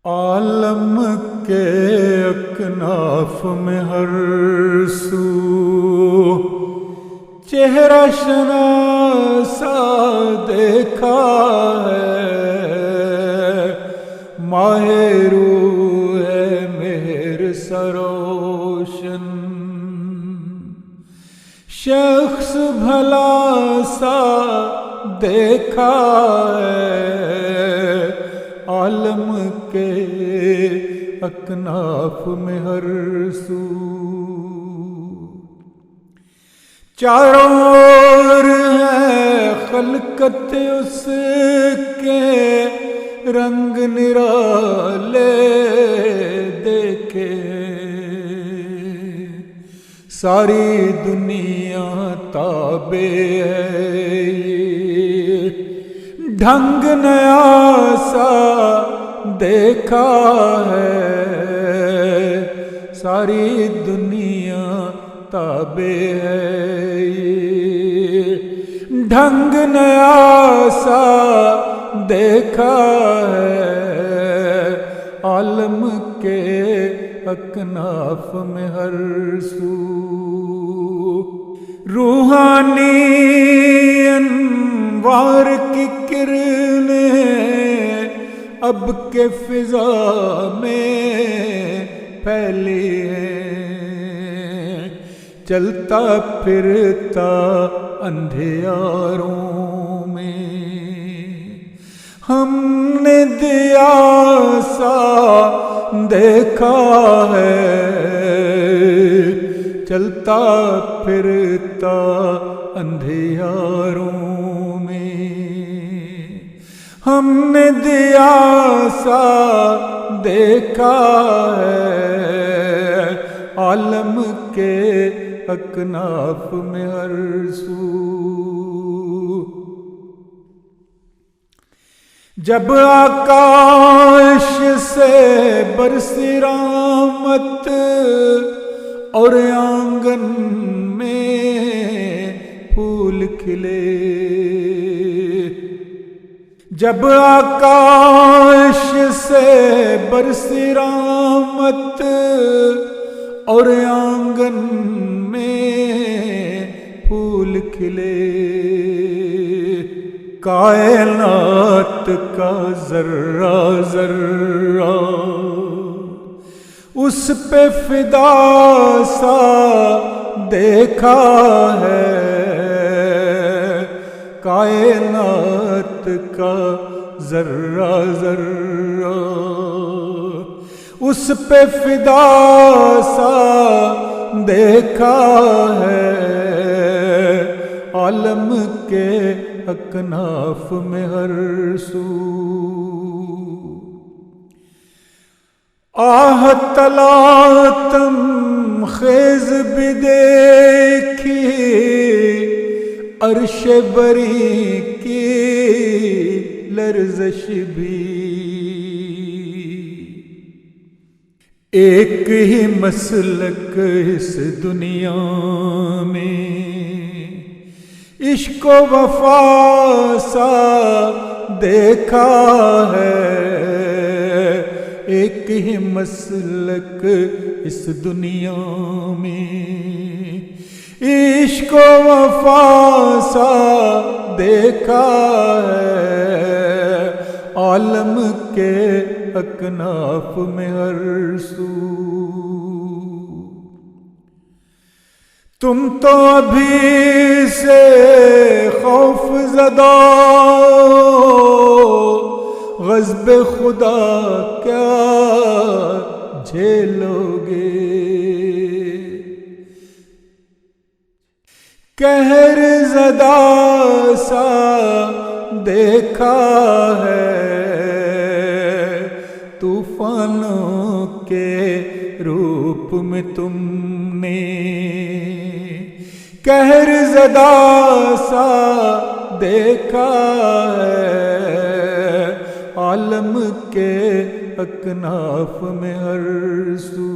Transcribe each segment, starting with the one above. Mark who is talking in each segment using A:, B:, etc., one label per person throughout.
A: عالم کے اکناف میں ہر سو چہرہ شناسا دیکھا ہے، ماہ روح مہر سروشن شخص بھلا سا دیکھا ہے، عالم کے اکناف میں ہر سو چاروں اور ہے خلقت اس کے رنگ نرالے دیکھے، ساری دنیا تابع ہے، ڈھنگ نیا سا دیکھا ہے، ساری دنیا تابع ہے، ڈھنگ نیا سا دیکھا ہے، عالم کے اکناف میں ہر سو روحانی انوار کی کرنیں اب کے فضا میں پھیلی ہیں، چلتا پھرتا اندھیاروں میں ہم نے دیا سا دیکھا ہے، چلتا پھرتا اندھیاروں میں ہم نے دیا سا دیکھا ہے، عالم کے اکناف میں ہر سو جب آکاش سے برسی رحمت اور آنگن میں پھول کھلے، جب آکاش سے برسی رحمت اور آنگن میں پھول کھلے، کائنات کا ذرہ ذرہ اس پہ فدا سا دیکھا ہے، کائنات کا ذرہ ذرہ اس پہ فدا سا دیکھا ہے، عالم کے اکناف میں ہر سو آہ تلاتم خیز بھی دیکھی، عرش بری کی لرزش بھی، ایک ہی مسلک اس دنیا میں عشق و وفا سا دیکھا ہے، ایک ہی مسلک اس دنیا میں عشق و وفا سا دیکھا ہے، عالم کے اکناف میں ہر سو تم تو ابھی سے خوف زدہ غضب خدا کیا جھیلو گے، قہر زدہ سا دیکھا ہے، طوفانوں کے روپ میں تم نے قہر زدہ سا دیکھا ہے، عالم کے اکناف میں ہر سو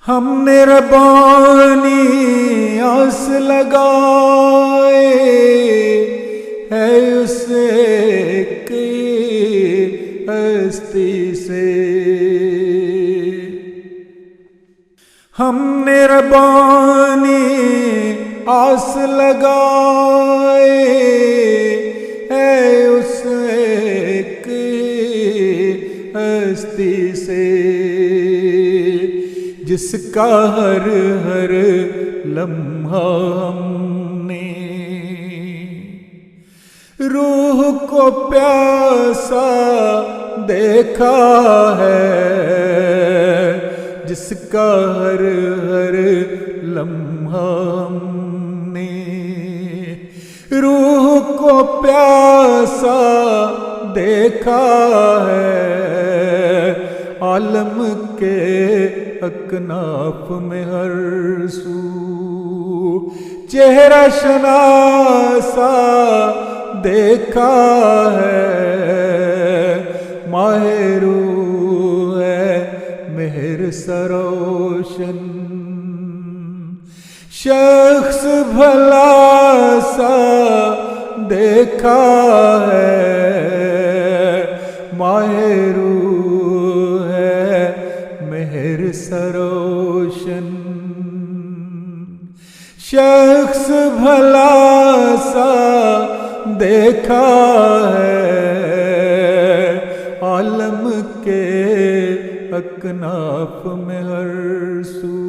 A: ہم نے ربانی آس لگائے ہے اسے کہ مہربانی آس لگائے ہے اس ایک ہستی سے، جس کا ہر ہر لمحہ ہم نے روح کو پیاسا دیکھا ہے، جس کا ہر ہر لمحہ ہم نے روح کو پیاسا دیکھا ہے، عالم کے اکناف میں ہر سو چہرہ شناسا دیکھا ہے، ماہ روح ہے مہر سروشن، شخص بھلا سا دیکھا ہے، ماہ روح ہے مہر سروشن، شخص بھلا سا دیکھا ہے، عالم کے اکناف میں ہر سو